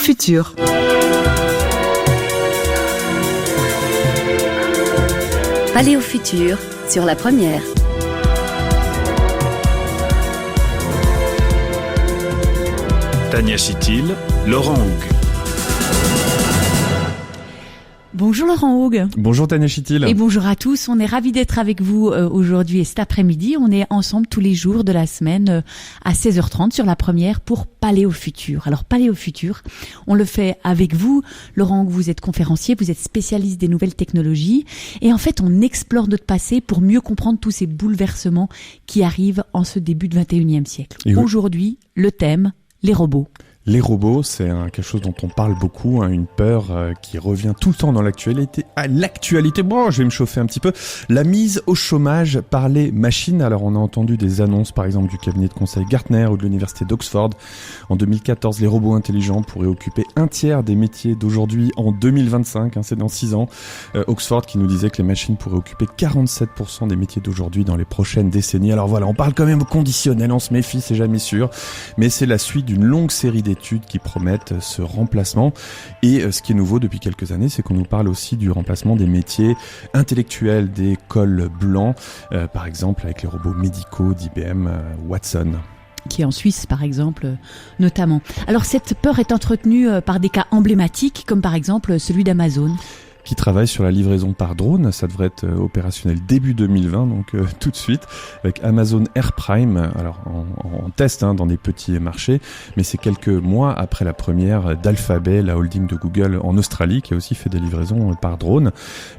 Futur. Paléo Futur sur la première. Tania Chitil, Laurent Houg. Bonjour Laurent Houg. Bonjour Tania Chitil. Et bonjour à tous, on est ravis d'être avec vous aujourd'hui et cet après-midi. On est ensemble tous les jours de la semaine à 16h30 sur la première pour Paléo Futur. Alors Paléo Futur, on le fait avec vous. Laurent Houg, vous êtes conférencier, vous êtes spécialiste des nouvelles technologies et en fait on explore notre passé pour mieux comprendre tous ces bouleversements qui arrivent en ce début de 21e siècle. Et oui. Aujourd'hui, le thème, les robots. Les robots, c'est quelque chose dont on parle beaucoup, une peur qui revient tout le temps dans l'actualité. Bon, je vais me chauffer un petit peu. La mise au chômage par les machines. Alors, on a entendu des annonces, par exemple, du cabinet de conseil Gartner ou de l'université d'Oxford. En 2014, les robots intelligents pourraient occuper un tiers des métiers d'aujourd'hui en 2025. C'est dans 6 ans. Oxford qui nous disait que les machines pourraient occuper 47% des métiers d'aujourd'hui dans les prochaines décennies. Alors voilà, on parle quand même au conditionnel, on se méfie, c'est jamais sûr. Mais c'est la suite d'une longue série d'études qui promettent ce remplacement. Et ce qui est nouveau depuis quelques années, c'est qu'on nous parle aussi du remplacement des métiers intellectuels, des cols blancs, par exemple avec les robots médicaux d'IBM Watson. Qui est en Suisse, par exemple, notamment. Alors, cette peur est entretenue par des cas emblématiques, comme par exemple celui d'Amazon. Qui travaille sur la livraison par drone. Ça devrait être opérationnel début 2020, donc tout de suite, avec Amazon Air Prime, alors en test dans des petits marchés, mais c'est quelques mois après la première d'Alphabet, la holding de Google en Australie, qui a aussi fait des livraisons par drone.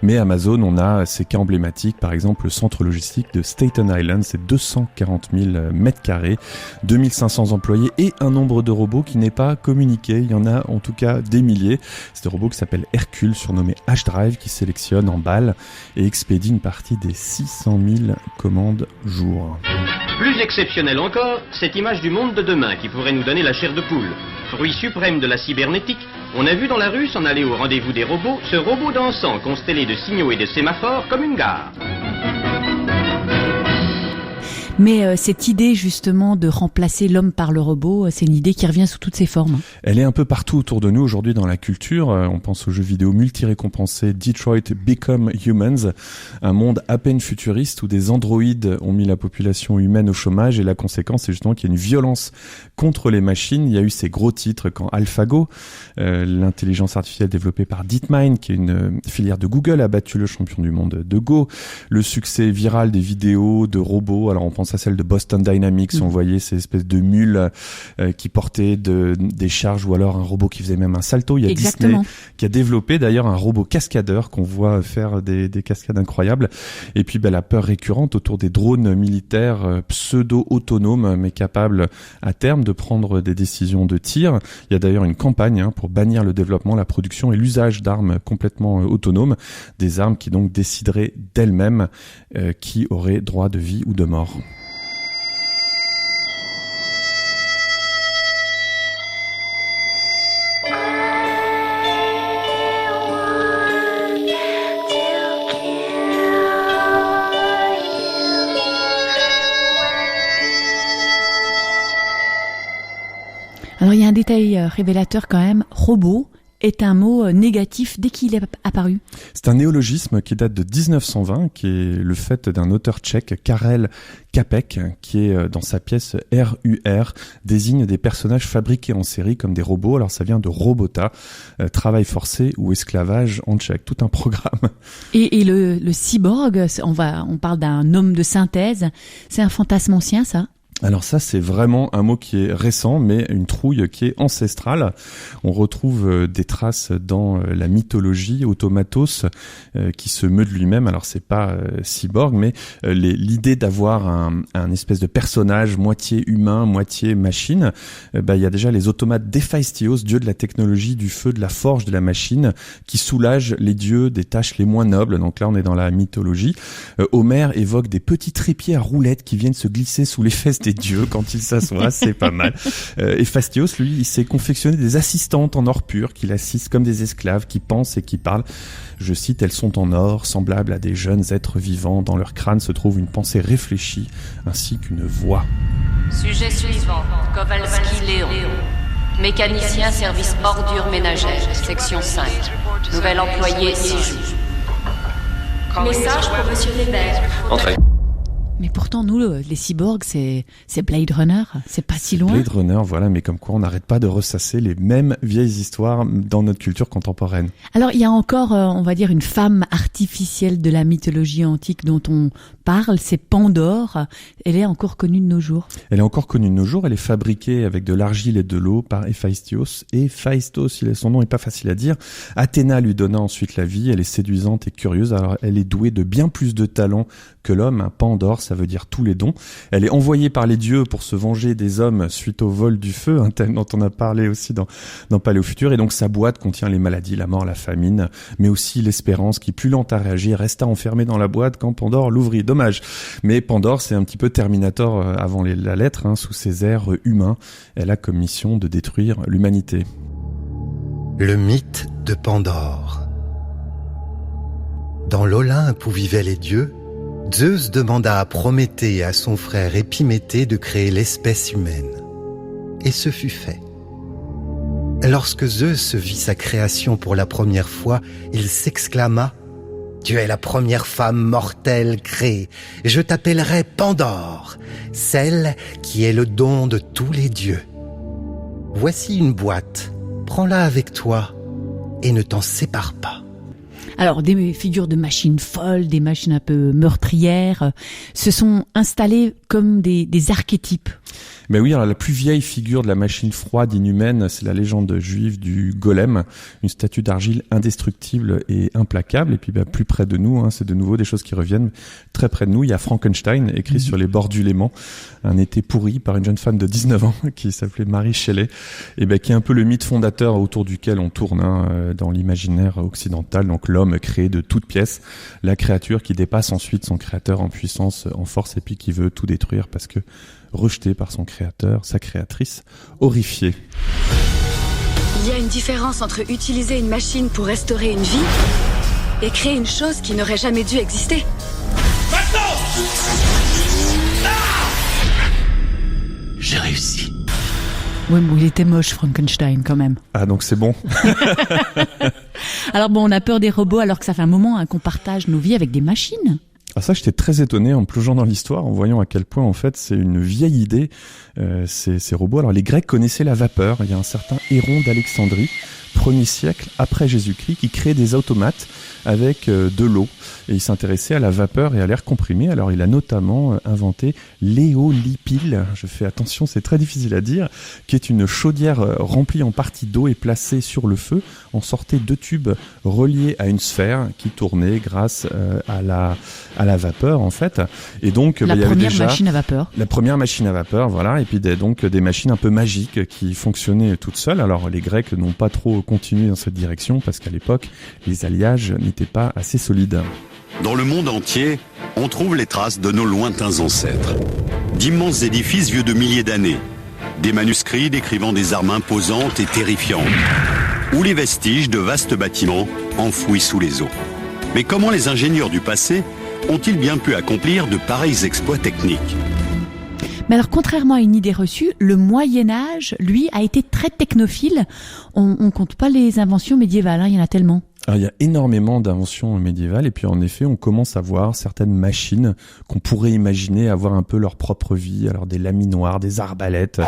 Mais Amazon, on a ces cas emblématiques, par exemple le centre logistique de Staten Island, c'est 240 000 mètres carrés, 2500 employés et un nombre de robots qui n'est pas communiqué. Il y en a en tout cas des milliers. C'est des robots qui s'appellent Hercule, surnommés H-Drive, qui sélectionne, emballe et expédie une partie des 600 000 commandes jour. Plus exceptionnel encore, cette image du monde de demain qui pourrait nous donner la chair de poule. Fruit suprême de la cybernétique, on a vu dans la rue s'en aller au rendez-vous des robots, ce robot dansant constellé de signaux et de sémaphores comme une gare. Mais cette idée justement de remplacer l'homme par le robot, c'est une idée qui revient sous toutes ses formes. Elle est un peu partout autour de nous aujourd'hui dans la culture. On pense aux jeux vidéo multi-récompensés Detroit Become Humans, un monde à peine futuriste où des androïdes ont mis la population humaine au chômage et la conséquence c'est justement qu'il y a une violence contre les machines. Il y a eu ces gros titres quand AlphaGo, l'intelligence artificielle développée par DeepMind, qui est une filière de Google, a battu le champion du monde de Go. Le succès viral des vidéos de robots, alors on pense à celle de Boston Dynamics, on voyait ces espèces de mules qui portaient des charges ou alors un robot qui faisait même un salto. Il y a Exactement. Disney qui a développé d'ailleurs un robot cascadeur qu'on voit faire des cascades incroyables. Et puis la peur récurrente autour des drones militaires pseudo-autonomes mais capables à terme de prendre des décisions de tir. Il y a d'ailleurs une campagne pour bannir le développement, la production et l'usage d'armes complètement autonomes, des armes qui donc décideraient d'elles-mêmes qui auraient droit de vie ou de mort. Alors il y a un détail révélateur quand même, robot est un mot négatif dès qu'il est apparu. C'est un néologisme qui date de 1920, qui est le fait d'un auteur tchèque, Karel Čapek, qui est dans sa pièce RUR, désigne des personnages fabriqués en série comme des robots. Alors ça vient de robota, travail forcé ou esclavage en tchèque, tout un programme. Et le cyborg, on parle d'un homme de synthèse, c'est un fantasme ancien ça ? Alors ça, c'est vraiment un mot qui est récent, mais une trouille qui est ancestrale. On retrouve des traces dans la mythologie, Automatos, qui se meut de lui-même. Alors c'est pas cyborg, mais l'idée d'avoir un espèce de personnage moitié humain, moitié machine. Il y a déjà les automates d'Héphaïstos, dieu de la technologie, du feu, de la forge, de la machine, qui soulagent les dieux des tâches les moins nobles. Donc là, on est dans la mythologie. Homère évoque des petits trépieds à roulettes qui viennent se glisser sous les fesses des dieux quand il s'assoit, c'est pas mal. Héphaïstos, lui, il s'est confectionné des assistantes en or pur qui l'assistent comme des esclaves, qui pensent et qui parlent. Je cite, elles sont en or, semblables à des jeunes êtres vivants. Dans leur crâne se trouve une pensée réfléchie ainsi qu'une voix. Sujet suivant, Kowalski Léon. Mécanicien service ordures ménagères, section 5. Nouvel employé 6 jours. Message pour Monsieur Weber. Entrez. Mais pourtant, nous, les cyborgs, c'est Blade Runner, c'est pas si loin. Blade Runner, voilà, mais comme quoi on n'arrête pas de ressasser les mêmes vieilles histoires dans notre culture contemporaine. Alors, il y a encore, on va dire, une femme artificielle de la mythologie antique dont on parle, c'est Pandore. Elle est encore connue de nos jours. Elle est encore connue de nos jours, elle est fabriquée avec de l'argile et de l'eau par Héphaïstos. Héphaïstos, son nom est pas facile à dire. Athéna lui donna ensuite la vie, elle est séduisante et curieuse, alors elle est douée de bien plus de talent que l'homme. Pandore, ça veut dire tous les dons. Elle est envoyée par les dieux pour se venger des hommes suite au vol du feu, un thème dont on a parlé aussi dans Palais au futur. Et donc sa boîte contient les maladies, la mort, la famine, mais aussi l'espérance qui, plus lente à réagir, resta enfermée dans la boîte quand Pandore l'ouvrit. Dommage. Mais Pandore, c'est un petit peu Terminator avant la lettre, sous ses airs humains. Elle a comme mission de détruire l'humanité. Le mythe de Pandore. Dans l'Olympe où vivaient les dieux, Zeus demanda à Prométhée et à son frère Épiméthée de créer l'espèce humaine. Et ce fut fait. Lorsque Zeus vit sa création pour la première fois, il s'exclama « Tu es la première femme mortelle créée. Je t'appellerai Pandore, celle qui est le don de tous les dieux. Voici une boîte. Prends-la avec toi et ne t'en sépare pas. » Alors, des figures de machines folles, des machines un peu meurtrières, se sont installées comme des archétypes. Mais oui, alors la plus vieille figure de la machine froide inhumaine, c'est la légende juive du golem, une statue d'argile indestructible et implacable. Et puis plus près de nous, c'est de nouveau des choses qui reviennent. Très près de nous, il y a Frankenstein, écrit sur les bords du Léman, un été pourri par une jeune femme de 19 ans qui s'appelait Mary Shelley, et qui est un peu le mythe fondateur autour duquel on tourne dans l'imaginaire occidental. Donc l'homme créé de toutes pièces, la créature qui dépasse ensuite son créateur en puissance, en force, et puis qui veut tout détruire parce que rejeté par son créateur, sa créatrice, horrifiée. Il y a une différence entre utiliser une machine pour restaurer une vie et créer une chose qui n'aurait jamais dû exister. Maintenant ! J'ai réussi. Oui, bon, il était moche, Frankenstein, quand même. Ah, donc c'est bon. Alors bon, on a peur des robots alors que ça fait un moment qu'on partage nos vies avec des machines. Ah ça, j'étais très étonné en plongeant dans l'histoire, en voyant à quel point en fait c'est une vieille idée, ces robots. Alors les Grecs connaissaient la vapeur. Il y a un certain Héron d'Alexandrie, 1er siècle après Jésus-Christ, qui créait des automates avec de l'eau. Et il s'intéressait à la vapeur et à l'air comprimé. Alors il a notamment inventé l'éolipile, je fais attention, c'est très difficile à dire, qui est une chaudière remplie en partie d'eau et placée sur le feu. En sortaient 2 tubes reliés à une sphère qui tournait grâce à la vapeur en fait. Et donc la il y avait première déjà machine à vapeur. La première machine à vapeur, voilà. Et puis donc des machines un peu magiques qui fonctionnaient toutes seules. Alors les Grecs n'ont pas trop continué dans cette direction parce qu'à l'époque les alliages n'étaient pas assez solides. Dans le monde entier, on trouve les traces de nos lointains ancêtres. D'immenses édifices vieux de milliers d'années, des manuscrits décrivant des armes imposantes et terrifiantes, ou les vestiges de vastes bâtiments enfouis sous les eaux. Mais comment les ingénieurs du passé ont-ils bien pu accomplir de pareils exploits techniques ? Mais alors, contrairement à une idée reçue, le Moyen-Âge, lui, a été très technophile. On compte pas les inventions médiévales, il y en a tellement. Alors, il y a énormément d'inventions médiévales et puis en effet on commence à voir certaines machines qu'on pourrait imaginer avoir un peu leur propre vie. Alors des laminoirs, des arbalètes,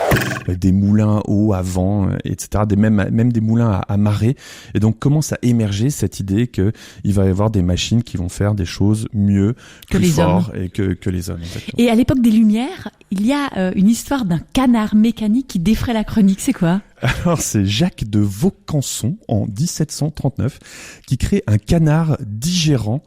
des moulins à eau, à vent, etc. Même des moulins à marée. Et donc commence à émerger cette idée que il va y avoir des machines qui vont faire des choses mieux, que plus les fort hommes. et que les hommes. Exactement. Et à l'époque des Lumières, il y a une histoire d'un canard mécanique qui défraie la chronique. C'est quoi ? Alors c'est Jacques de Vaucanson en 1739 qui crée un canard digérant.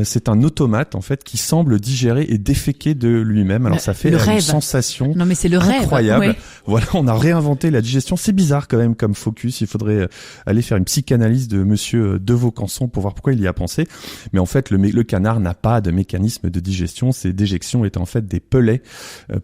C'est un automate en fait qui semble digérer et déféquer de lui-même. Alors ça fait une sensation non, mais c'est le incroyable. Rêve, ouais. Voilà, on a réinventé la digestion. C'est bizarre quand même comme focus. Il faudrait aller faire une psychanalyse de monsieur de Vaucanson pour voir pourquoi il y a pensé. Mais en fait le canard n'a pas de mécanisme de digestion. Ses déjections étaient en fait des pellets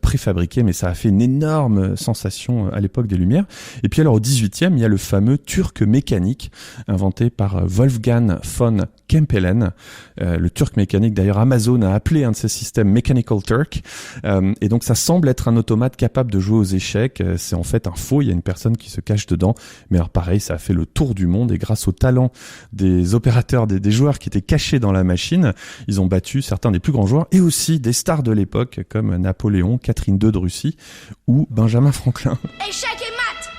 préfabriqués. Mais ça a fait une énorme sensation à l'époque des Lumières. Et puis alors au 18e, il y a le fameux Turc mécanique inventé par Wolfgang von Kempelen. Le Turc mécanique, d'ailleurs Amazon a appelé un de ses systèmes Mechanical Turk. Et donc ça semble être un automate capable de jouer aux échecs. C'est en fait un faux, il y a une personne qui se cache dedans. Mais alors pareil, ça a fait le tour du monde et grâce au talent des opérateurs, des joueurs qui étaient cachés dans la machine, ils ont battu certains des plus grands joueurs et aussi des stars de l'époque comme Napoléon, Catherine II de Russie ou Benjamin Franklin. Échec et mat!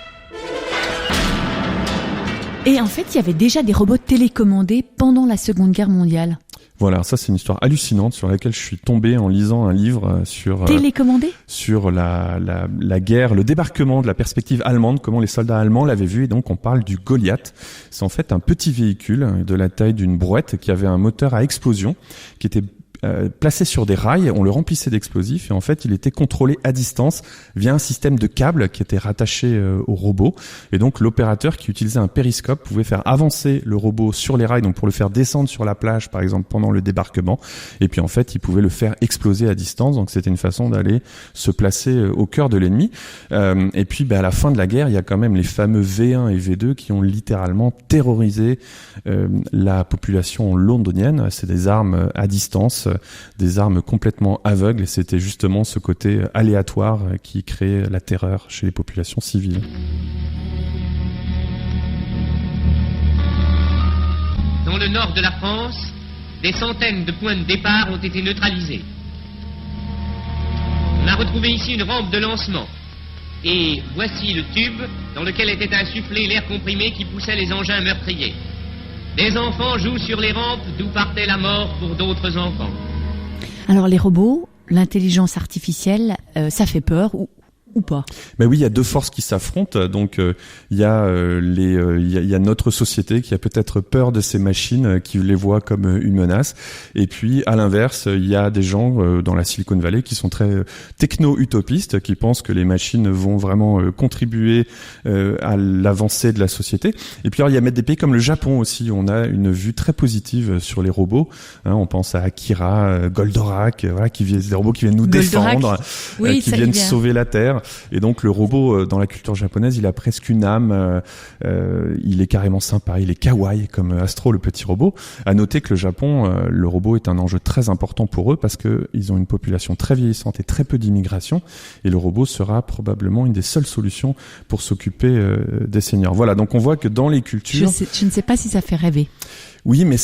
Et en fait, il y avait déjà des robots télécommandés pendant la Seconde Guerre mondiale. Voilà, ça c'est une histoire hallucinante sur laquelle je suis tombé en lisant un livre sur télécommandé sur la guerre, le débarquement de la perspective allemande, comment les soldats allemands l'avaient vu, et donc on parle du Goliath. C'est en fait un petit véhicule de la taille d'une brouette qui avait un moteur à explosion qui était placé sur des rails, on le remplissait d'explosifs et en fait il était contrôlé à distance via un système de câbles qui était rattaché au robot, et donc l'opérateur qui utilisait un périscope pouvait faire avancer le robot sur les rails, donc pour le faire descendre sur la plage par exemple pendant le débarquement, et puis en fait il pouvait le faire exploser à distance, donc c'était une façon d'aller se placer au cœur de l'ennemi. Et puis à la fin de la guerre, il y a quand même les fameux V1 et V2 qui ont littéralement terrorisé la population londonienne. C'est des armes à distance, des armes complètement aveugles, et c'était justement ce côté aléatoire qui créait la terreur chez les populations civiles. Dans le nord de la France, des centaines de points de départ ont été neutralisés. On a retrouvé ici une rampe de lancement. Et voici le tube dans lequel était insufflé l'air comprimé qui poussait les engins meurtriers. Des enfants jouent sur les rampes d'où partait la mort pour d'autres enfants. Alors les robots, l'intelligence artificielle, ça fait peur ou pas? Ben oui, il y a deux forces qui s'affrontent. Donc il y a il y a notre société qui a peut-être peur de ces machines, qui les voit comme une menace. Et puis à l'inverse, il y a des gens dans la Silicon Valley qui sont très techno-utopistes, qui pensent que les machines vont vraiment contribuer à l'avancée de la société. Et puis alors, il y a des pays comme le Japon aussi. On a une vue très positive sur les robots. On pense à Akira, Goldorak, voilà, des robots qui viennent nous défendre, oui, qui viennent sauver la Terre. Et donc le robot dans la culture japonaise, il a presque une âme, il est carrément sympa, il est kawaii comme Astro, le petit robot. À noter que le Japon, le robot est un enjeu très important pour eux parce que ils ont une population très vieillissante et très peu d'immigration, et le robot sera probablement une des seules solutions pour s'occuper des seniors. Voilà, donc on voit que dans les cultures... Je ne sais pas si ça fait rêver. Oui, mais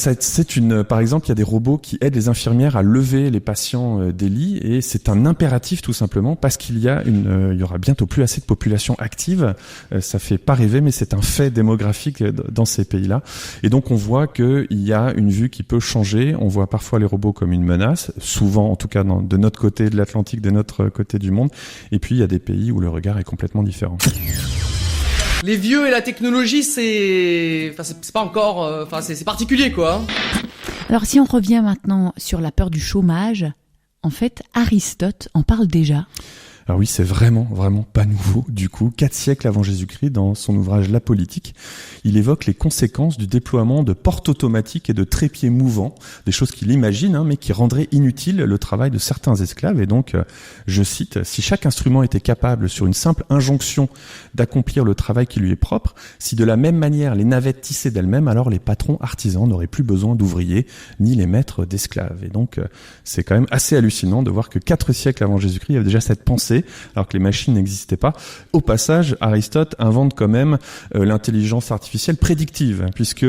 par exemple, il y a des robots qui aident les infirmières à lever les patients des lits, et c'est un impératif tout simplement parce qu'il y aura bientôt plus assez de population active. Ça fait pas rêver, mais c'est un fait démographique dans ces pays-là. Et donc on voit qu'il y a une vue qui peut changer. On voit parfois les robots comme une menace, souvent en tout cas de notre côté de l'Atlantique, de notre côté du monde. Et puis il y a des pays où le regard est complètement différent. Les vieux et la technologie, c'est pas encore, c'est particulier quoi. Alors si on revient maintenant sur la peur du chômage, en fait, Aristote en parle déjà. Alors oui, c'est vraiment pas nouveau. Du coup, 4 siècles avant Jésus-Christ, dans son ouvrage La Politique, il évoque les conséquences du déploiement de portes automatiques et de trépieds mouvants, des choses qu'il imagine, mais qui rendraient inutile le travail de certains esclaves. Et donc, je cite, « Si chaque instrument était capable, sur une simple injonction, d'accomplir le travail qui lui est propre, si de la même manière les navettes tissaient d'elles-mêmes, alors les patrons artisans n'auraient plus besoin d'ouvriers, ni les maîtres d'esclaves. » Et donc, c'est quand même assez hallucinant de voir que 4 siècles avant Jésus-Christ, il y avait déjà cette pensée, alors que les machines n'existaient pas. Au passage, Aristote invente quand même l'intelligence artificielle prédictive, puisque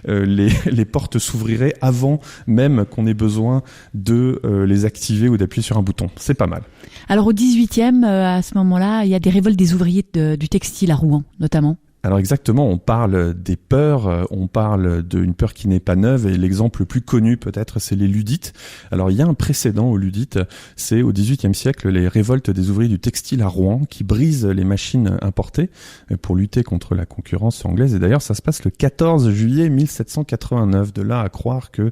les portes s'ouvriraient avant même qu'on ait besoin de les activer ou d'appuyer sur un bouton. C'est pas mal. Alors au 18e, à ce moment-là, il y a des révoltes des ouvriers du textile à Rouen, notamment. Alors exactement, on parle des peurs, on parle d'une peur qui n'est pas neuve, et l'exemple le plus connu peut-être, c'est les Luddites. Alors il y a un précédent aux Luddites, c'est au XVIIIe siècle les révoltes des ouvriers du textile à Rouen qui brisent les machines importées pour lutter contre la concurrence anglaise. Et d'ailleurs ça se passe le 14 juillet 1789, de là à croire que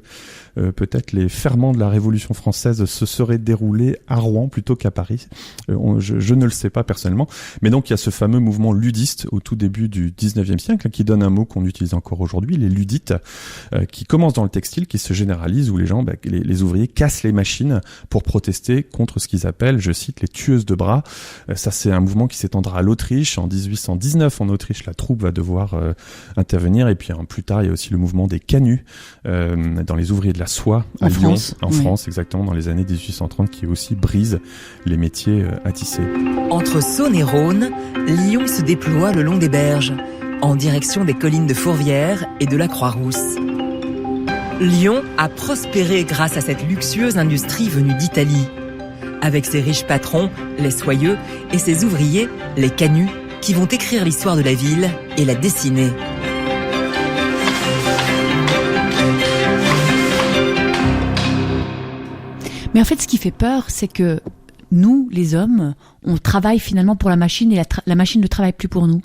peut-être les ferments de la Révolution française se seraient déroulés à Rouen plutôt qu'à Paris. Je ne le sais pas personnellement, mais donc il y a ce fameux mouvement luddiste au tout début du du 19e siècle, qui donne un mot qu'on utilise encore aujourd'hui, les Luddites, qui commencent dans le textile, qui se généralise, où les gens, les ouvriers cassent les machines pour protester contre ce qu'ils appellent, je cite, les tueuses de bras. Ça, c'est un mouvement qui s'étendra à l'Autriche. En 1819, en Autriche, la troupe va devoir intervenir. Et puis plus tard, il y a aussi le mouvement des canuts dans les ouvriers de la soie à Lyon, en France, exactement, dans les années 1830, qui aussi brise les métiers à tisser. Entre Saône et Rhône, Lyon se déploie le long des berges, en direction des collines de Fourvière et de la Croix-Rousse. Lyon a prospéré grâce à cette luxueuse industrie venue d'Italie, avec ses riches patrons, les soyeux, et ses ouvriers, les canuts, qui vont écrire l'histoire de la ville et la dessiner. Mais en fait, ce qui fait peur, c'est que nous, les hommes, on travaille finalement pour la machine et la machine ne travaille plus pour nous.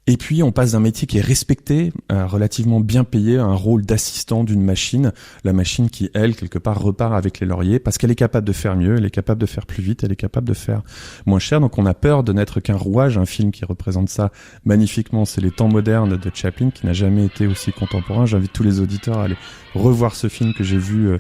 Et puis, on passe d'un métier qui est respecté, relativement bien payé, à un rôle d'assistant d'une machine. La machine qui, elle, quelque part, repart avec les lauriers parce qu'elle est capable de faire mieux, elle est capable de faire plus vite, elle est capable de faire moins cher. Donc, on a peur de n'être qu'un rouage. Un film qui représente ça magnifiquement, c'est Les Temps modernes de Chaplin, qui n'a jamais été aussi contemporain. J'invite tous les auditeurs à aller revoir ce film que j'ai vu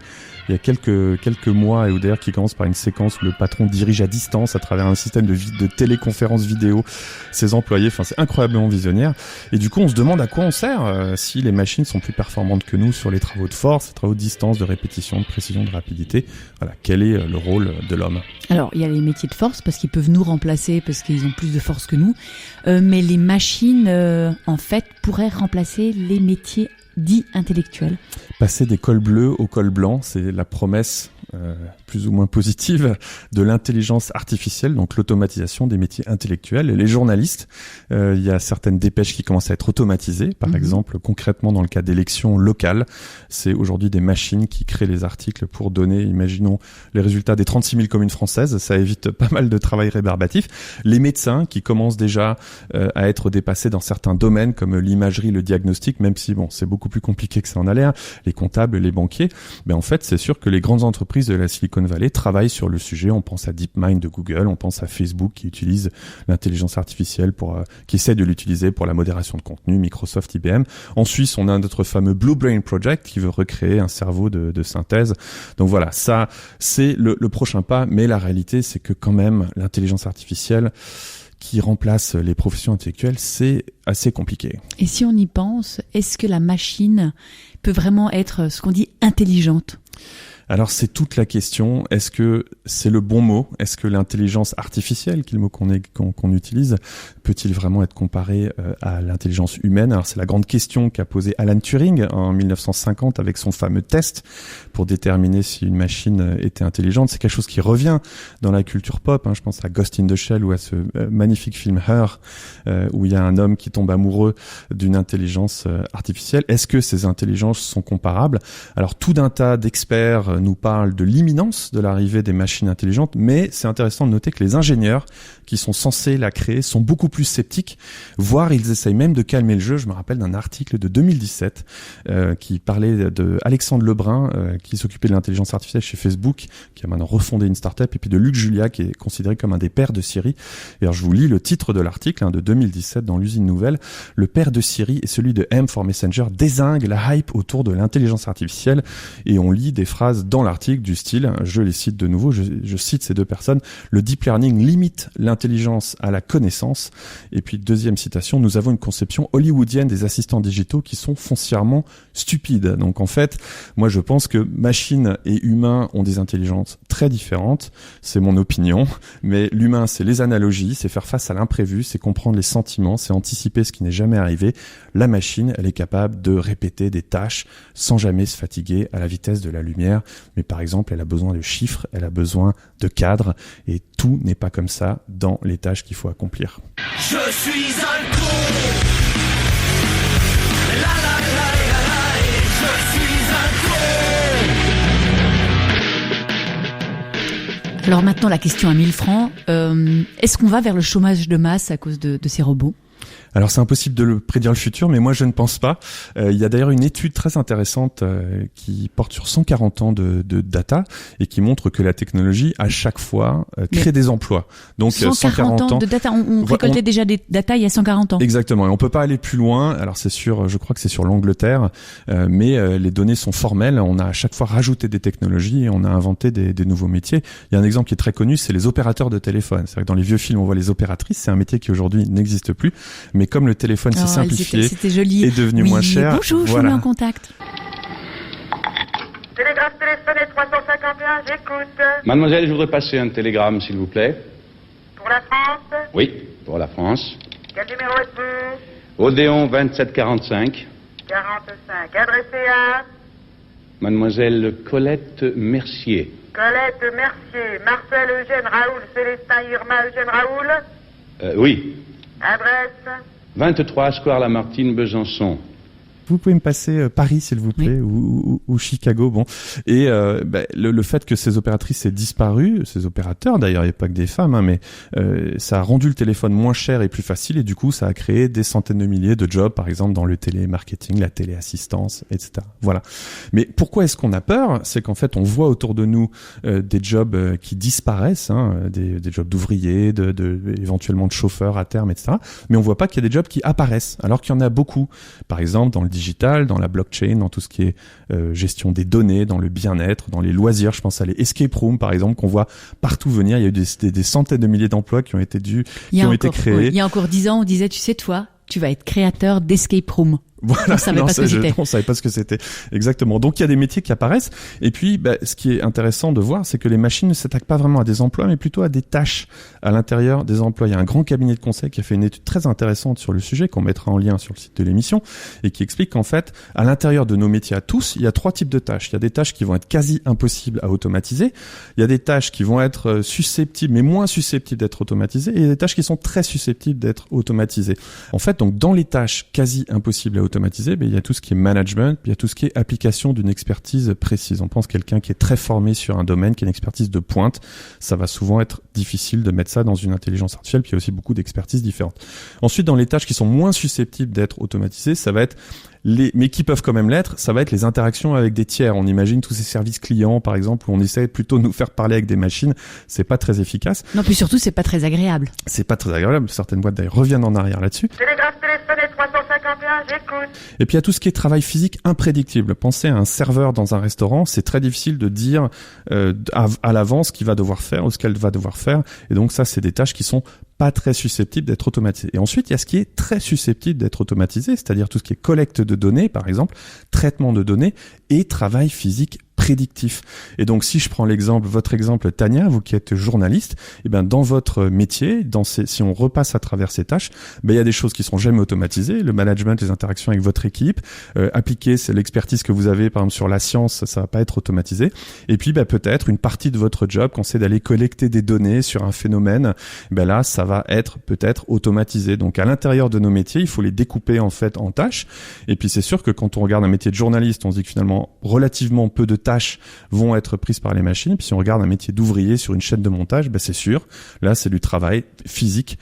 il y a quelques mois, et d'ailleurs qui commence par une séquence où le patron dirige à distance à travers un système de téléconférence vidéo ses employés. Enfin, c'est incroyablement visionnaire. Et du coup, on se demande à quoi on sert si les machines sont plus performantes que nous sur les travaux de force, les travaux de distance, de répétition, de précision, de rapidité. Voilà, quel est le rôle de l'homme? Alors, il y a les métiers de force parce qu'ils peuvent nous remplacer parce qu'ils ont plus de force que nous. Mais les machines, en fait, pourraient remplacer les métiers dits intellectuels. Passer des cols bleus au col blanc, c'est la promesse plus ou moins positive de l'intelligence artificielle, donc l'automatisation des métiers intellectuels. Et les journalistes, il y a certaines dépêches qui commencent à être automatisées. Par exemple, concrètement, dans le cas d'élections locales, c'est aujourd'hui des machines qui créent les articles pour donner, imaginons, les résultats des 36 000 communes françaises. Ça évite pas mal de travail rébarbatif. Les médecins qui commencent déjà à être dépassés dans certains domaines comme l'imagerie, le diagnostic, même si bon, c'est beaucoup plus compliqué que ça en a l'air. Les comptables, les banquiers, en fait, c'est sûr que les grandes entreprises de la Silicon Valley travaillent sur le sujet. On pense à DeepMind de Google, on pense à Facebook qui utilise l'intelligence artificielle qui essaie de l'utiliser pour la modération de contenu, Microsoft, IBM. En Suisse, on a notre fameux Blue Brain Project qui veut recréer un cerveau de synthèse. Donc voilà, ça, c'est le prochain pas. Mais la réalité, c'est que quand même, l'intelligence artificielle qui remplace les professions intellectuelles, c'est assez compliqué. Et si on y pense, est-ce que la machine peut vraiment être ce qu'on dit intelligente ? Alors c'est toute la question, est-ce que c'est le bon mot? Est-ce que l'intelligence artificielle, qui est le mot qu'on utilise, peut-il vraiment être comparé à l'intelligence humaine? Alors c'est la grande question qu'a posée Alan Turing en 1950 avec son fameux test pour déterminer si une machine était intelligente. C'est quelque chose qui revient dans la culture pop, je pense à Ghost in the Shell ou à ce magnifique film Her, où il y a un homme qui tombe amoureux d'une intelligence artificielle. Est-ce que ces intelligences sont comparables? Alors tout d'un tas d'experts nous parle de l'imminence de l'arrivée des machines intelligentes, mais c'est intéressant de noter que les ingénieurs qui sont censés la créer sont beaucoup plus sceptiques, voire ils essayent même de calmer le jeu. Je me rappelle d'un article de 2017 qui parlait de Alexandre Lebrun, qui s'occupait de l'intelligence artificielle chez Facebook, qui a maintenant refondé une start-up, et puis de Luc Julia, qui est considéré comme un des pères de Siri. Et alors je vous lis le titre de l'article de 2017 dans l'Usine Nouvelle. Le père de Siri et celui de M for Messenger dézinguent la hype autour de l'intelligence artificielle, et on lit des phrases dans l'article du style, je les cite de nouveau, je cite ces deux personnes, le deep learning limite l'intelligence à la connaissance. Et puis deuxième citation, nous avons une conception hollywoodienne des assistants digitaux qui sont foncièrement stupides. Donc en fait, moi je pense que machines et humains ont des intelligences très différentes, c'est mon opinion, mais l'humain c'est les analogies, c'est faire face à l'imprévu, c'est comprendre les sentiments, c'est anticiper ce qui n'est jamais arrivé. La machine, elle est capable de répéter des tâches sans jamais se fatiguer à la vitesse de la lumière. Mais par exemple, elle a besoin de chiffres, elle a besoin de cadres, et tout n'est pas comme ça dans les tâches qu'il faut accomplir. Je suis un con. La la la la la, et je suis un con. Alors maintenant, la question à 1000 francs, est-ce qu'on va vers le chômage de masse à cause de ces robots ? Alors c'est impossible de prédire le futur, mais moi je ne pense pas. Il y a d'ailleurs une étude très intéressante qui porte sur 140 ans de data et qui montre que la technologie à chaque fois crée des emplois. Donc 140 ans de data, on récoltait déjà des data il y a 140 ans. Exactement, et on peut pas aller plus loin. Alors c'est sûr, je crois que c'est sur l'Angleterre, mais les données sont formelles. On a à chaque fois rajouté des technologies et on a inventé des nouveaux métiers. Il y a un exemple qui est très connu, c'est les opérateurs de téléphone. C'est vrai que dans les vieux films on voit les opératrices, c'est un métier qui aujourd'hui n'existe plus. Mais comme le téléphone s'est simplifié et devenu moins cher, bonjour, voilà. Je vous mets en contact. Télégraphe téléphoné 351, j'écoute. Mademoiselle, je voudrais passer un télégramme, s'il vous plaît. Pour la France? Oui, pour la France. Quel numéro êtes-vous? Odéon 2745. 45. Adressé à? Mademoiselle Colette Mercier. Colette Mercier. Marcel Eugène Raoul. Célestin Irma Eugène Raoul? Oui. Adresse? 23 Square Lamartine, Besançon. Vous pouvez me passer Paris, s'il vous plaît, oui. ou Chicago, bon. Et le fait que ces opératrices aient disparu, ces opérateurs, d'ailleurs, il n'y a pas que des femmes, hein, mais ça a rendu le téléphone moins cher et plus facile, et du coup, ça a créé des centaines de milliers de jobs, par exemple dans le télémarketing, la téléassistance, etc. Voilà. Mais pourquoi est-ce qu'on a peur? C'est qu'en fait, on voit autour de nous des jobs qui disparaissent, hein, des jobs d'ouvriers, éventuellement de chauffeurs à terme, etc. Mais on voit pas qu'il y a des jobs qui apparaissent, alors qu'il y en a beaucoup. Par exemple, dans le digital, dans la blockchain, dans tout ce qui est gestion des données, dans le bien-être, dans les loisirs. Je pense à les escape rooms, par exemple, qu'on voit partout venir. Il y a eu des centaines de milliers d'emplois qui ont été créés. Oui, il y a encore 10 ans, on disait, tu sais, toi, tu vas être créateur d'escape room. Voilà, on savait pas ce que c'était. On savait pas ce que c'était. Exactement. Donc il y a des métiers qui apparaissent. Et puis, ce qui est intéressant de voir, c'est que les machines ne s'attaquent pas vraiment à des emplois, mais plutôt à des tâches à l'intérieur des emplois. Il y a un grand cabinet de conseil qui a fait une étude très intéressante sur le sujet, qu'on mettra en lien sur le site de l'émission, et qui explique qu'en fait, à l'intérieur de nos métiers à tous, il y a 3 types de tâches. Il y a des tâches qui vont être quasi impossibles à automatiser. Il y a des tâches qui vont être susceptibles, mais moins susceptibles d'être automatisées. Et il y a des tâches qui sont très susceptibles d'être automatisées. En fait, donc, dans les tâches quasi impossibles à automatiser, il y a tout ce qui est management, il y a tout ce qui est application d'une expertise précise. On pense quelqu'un qui est très formé sur un domaine, qui a une expertise de pointe, ça va souvent être difficile de mettre ça dans une intelligence artificielle, puis il y a aussi beaucoup d'expertises différentes. Ensuite, dans les tâches qui sont moins susceptibles d'être automatisées, ça va être mais qui peuvent quand même l'être, ça va être les interactions avec des tiers. On imagine tous ces services clients, par exemple, où on essaie plutôt de nous faire parler avec des machines. C'est pas très efficace. Non, puis surtout, c'est pas très agréable. C'est pas très agréable. Certaines boîtes d'ailleurs reviennent en arrière là-dessus. Télégraphe téléphoné 351, j'écoute. Et puis il y a tout ce qui est travail physique imprédictible. Pensez à un serveur dans un restaurant. C'est très difficile de dire à l'avance ce qu'il va devoir faire ou ce qu'elle va devoir faire. Et donc ça, c'est des tâches qui sont pas très susceptibles d'être automatisées. Et ensuite, il y a ce qui est très susceptible d'être automatisé, c'est-à-dire tout ce qui est collecte de données, par exemple, traitement de données et travail physique prédictif. Et donc, si je prends votre exemple, Tania, vous qui êtes journaliste, eh ben, dans votre métier, si on repasse à travers ces tâches, il y a des choses qui sont jamais automatisées. Le management, les interactions avec votre équipe, appliquer, c'est l'expertise que vous avez, par exemple, sur la science, ça va pas être automatisé. Et puis, peut-être une partie de votre job, quand c'est d'aller collecter des données sur un phénomène, là, ça va être peut-être automatisé. Donc, à l'intérieur de nos métiers, il faut les découper, en fait, en tâches. Et puis, c'est sûr que quand on regarde un métier de journaliste, on se dit que finalement, relativement peu de tâches vont être prises par les machines. Puis si on regarde un métier d'ouvrier sur une chaîne de montage, c'est sûr, là c'est du travail physique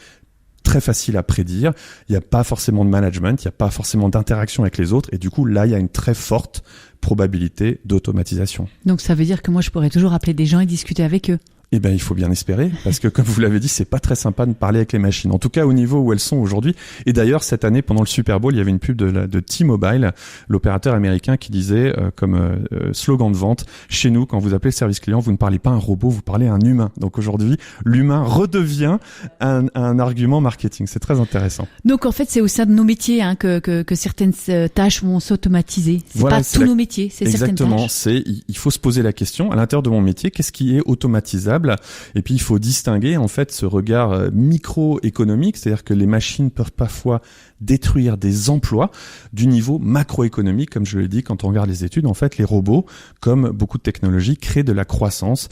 très facile à prédire. Il n'y a pas forcément de management, il n'y a pas forcément d'interaction avec les autres, et du coup là il y a une très forte probabilité d'automatisation. Donc ça veut dire que moi je pourrais toujours appeler des gens et discuter avec eux. Eh ben, il faut bien espérer, parce que comme vous l'avez dit, c'est pas très sympa de parler avec les machines. En tout cas, au niveau où elles sont aujourd'hui. Et d'ailleurs, cette année, pendant le Super Bowl, il y avait une pub de T-Mobile, l'opérateur américain, qui disait comme slogan de vente: chez nous, quand vous appelez le service client, vous ne parlez pas à un robot, vous parlez à un humain. Donc aujourd'hui, l'humain redevient un argument marketing. C'est très intéressant. Donc en fait, c'est au sein de nos métiers que certaines tâches vont s'automatiser. C'est voilà, pas tous nos métiers, c'est certaines tâches. Exactement. Il faut se poser la question à l'intérieur de mon métier, qu'est-ce qui est automatisable? Et puis il faut distinguer en fait ce regard microéconomique, c'est-à-dire que les machines peuvent parfois détruire des emplois, du niveau macroéconomique, comme je l'ai dit, quand on regarde les études, en fait les robots, comme beaucoup de technologies, créent de la croissance.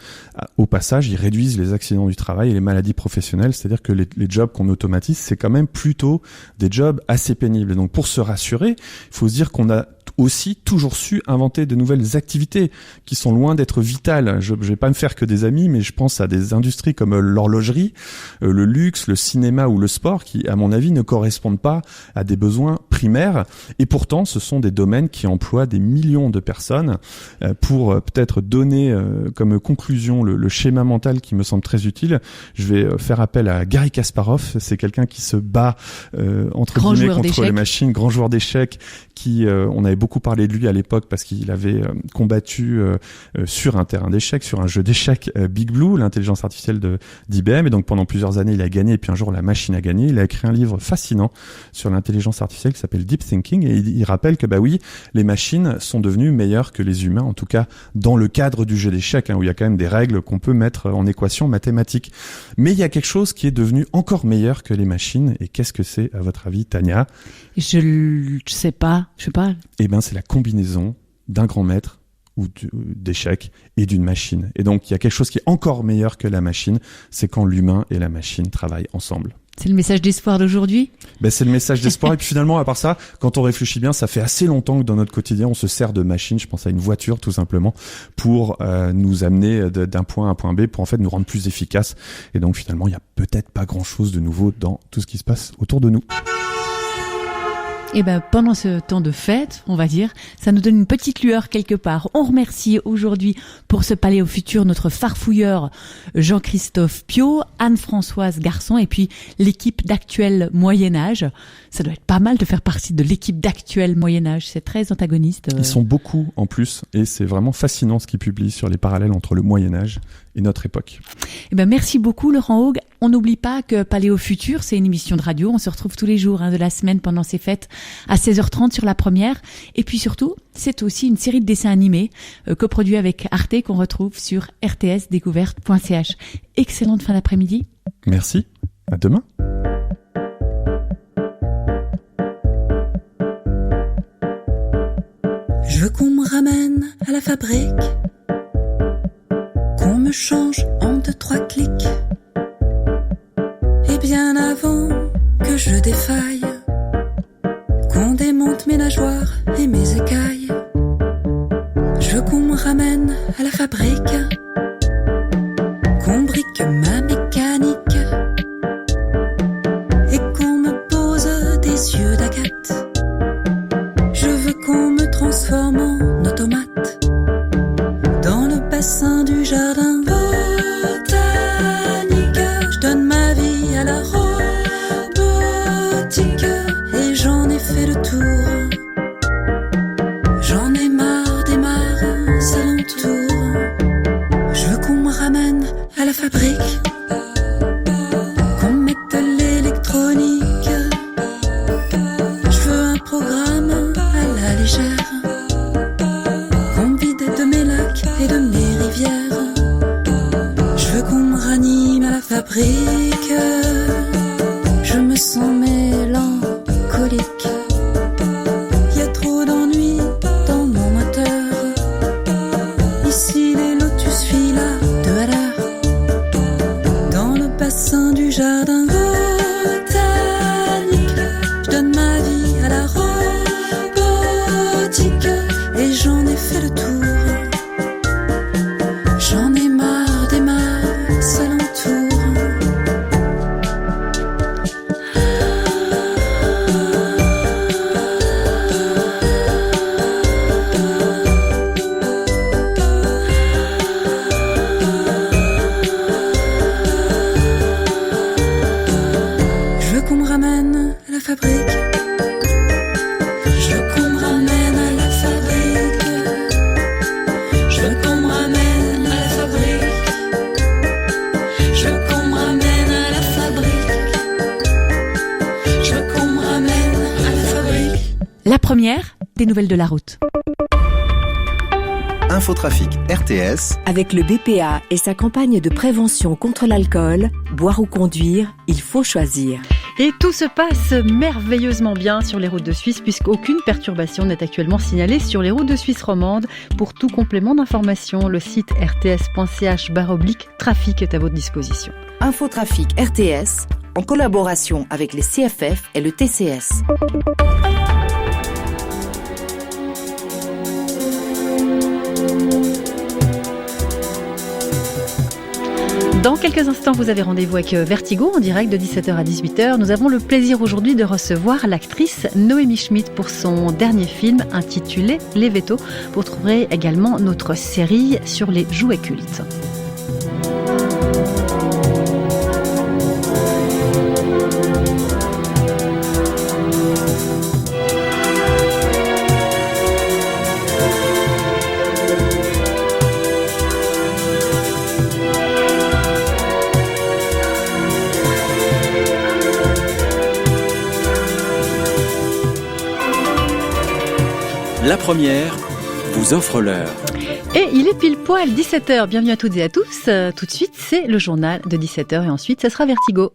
Au passage, ils réduisent les accidents du travail et les maladies professionnelles, c'est-à-dire que les jobs qu'on automatise, c'est quand même plutôt des jobs assez pénibles. Et donc pour se rassurer, il faut se dire qu'on a aussi toujours su inventer de nouvelles activités qui sont loin d'être vitales. Je vais pas me faire que des amis, mais je pense à des industries comme l'horlogerie, le luxe, le cinéma ou le sport qui, à mon avis, ne correspondent pas à des besoins primaires. Et pourtant, ce sont des domaines qui emploient des millions de personnes. Pour peut-être donner comme conclusion le schéma mental qui me semble très utile, je vais faire appel à Garry Kasparov. C'est quelqu'un qui se bat entre guillemets contre les machines, grand joueur d'échecs, qui on avait beaucoup parlé de lui à l'époque parce qu'il avait combattu sur un terrain d'échecs, sur un jeu d'échecs Big Blue, l'intelligence artificielle d'IBM, et donc pendant plusieurs années il a gagné, et puis un jour la machine a gagné. Il a écrit un livre fascinant sur l'intelligence artificielle qui s'appelle Deep Thinking, et il rappelle que les machines sont devenues meilleures que les humains, en tout cas dans le cadre du jeu d'échecs, où il y a quand même des règles qu'on peut mettre en équation mathématique. Mais il y a quelque chose qui est devenu encore meilleur que les machines, et qu'est-ce que c'est à votre avis, Tania? Je sais pas. Eh ben, c'est la combinaison d'un grand maître ou d'échecs et d'une machine. Et donc, il y a quelque chose qui est encore meilleur que la machine, c'est quand l'humain et la machine travaillent ensemble. C'est le message d'espoir d'aujourd'hui? C'est le message d'espoir. Et puis finalement, à part ça, quand on réfléchit bien, ça fait assez longtemps que dans notre quotidien, on se sert de machines. Je pense à une voiture, tout simplement, pour nous amener d'un point à un point B, pour en fait nous rendre plus efficaces. Et donc finalement, il y a peut-être pas grand-chose de nouveau dans tout ce qui se passe autour de nous. Et pendant ce temps de fête, on va dire, ça nous donne une petite lueur quelque part. On remercie aujourd'hui pour ce Palais au futur notre farfouilleur Jean-Christophe Piot, Anne-Françoise Garçon et puis l'équipe d'Actuel Moyen-Âge. Ça doit être pas mal de faire partie de l'équipe d'Actuel Moyen-Âge. C'est très antagoniste. Ils sont beaucoup en plus et c'est vraiment fascinant ce qu'ils publient sur les parallèles entre le Moyen-Âge et notre époque. Merci beaucoup Laurent Haug. On n'oublie pas que Palais au futur, c'est une émission de radio. On se retrouve tous les jours de la semaine pendant ces fêtes à 16h30 sur la première. Et puis surtout, c'est aussi une série de dessins animés coproduits avec Arte qu'on retrouve sur rtsdécouverte.ch. Excellente fin d'après-midi. Merci. À demain. Je veux qu'on me ramène à la fabrique, qu'on me change en 2-3 clics. Et bien avant que je défaille, qu'on démonte mes nageoires et mes écailles. Je veux qu'on me ramène à la fabrique, qu'on brique ma mécanique et qu'on me pose des yeux d'agate. Je veux qu'on me transforme en automate dans le bassin du jardin botanique. Je donne ma vie à la robotique et j'en ai fait le tour. J'en ai marre des mares alentours. Je veux qu'on me ramène à la fabrique, qu'on mette de l'électronique. Je veux un programme à la légère, qu'on me vide de mes lacs et de mes rivières. Je veux qu'on me ranime à la fabrique. Je me sens mélancolique. Y a trop d'ennuis dans mon moteur. Ici les lotus filent à 2 à l'heure dans le bassin du jardin botanique. Je donne ma vie à la robotique et j'en ai fait le tour. J'en ai marre des mares alentours. Je veux qu'on me ramène à la fabrique. Je veux qu'on me ramène à la fabrique. Je veux qu'on me ramène à la fabrique. Je veux qu'on me ramène à la fabrique. Je veux qu'on me ramène à la fabrique. La première, des nouvelles de la route. Infotrafic RTS avec le BPA et sa campagne de prévention contre l'alcool, boire ou conduire, il faut choisir. Et tout se passe merveilleusement bien sur les routes de Suisse puisqu'aucune perturbation n'est actuellement signalée sur les routes de Suisse romande. Pour tout complément d'information, le site rts.ch/trafic est à votre disposition. Infotrafic RTS en collaboration avec les CFF et le TCS. Dans quelques instants, vous avez rendez-vous avec Vertigo en direct de 17h à 18h. Nous avons le plaisir aujourd'hui de recevoir l'actrice Noémie Schmidt pour son dernier film intitulé Les Vétos. Vous retrouverez également notre série sur les jouets cultes. La première vous offre l'heure. Et il est pile poil 17h. Bienvenue à toutes et à tous. Tout de suite, c'est le journal de 17h et ensuite, ça sera Vertigo.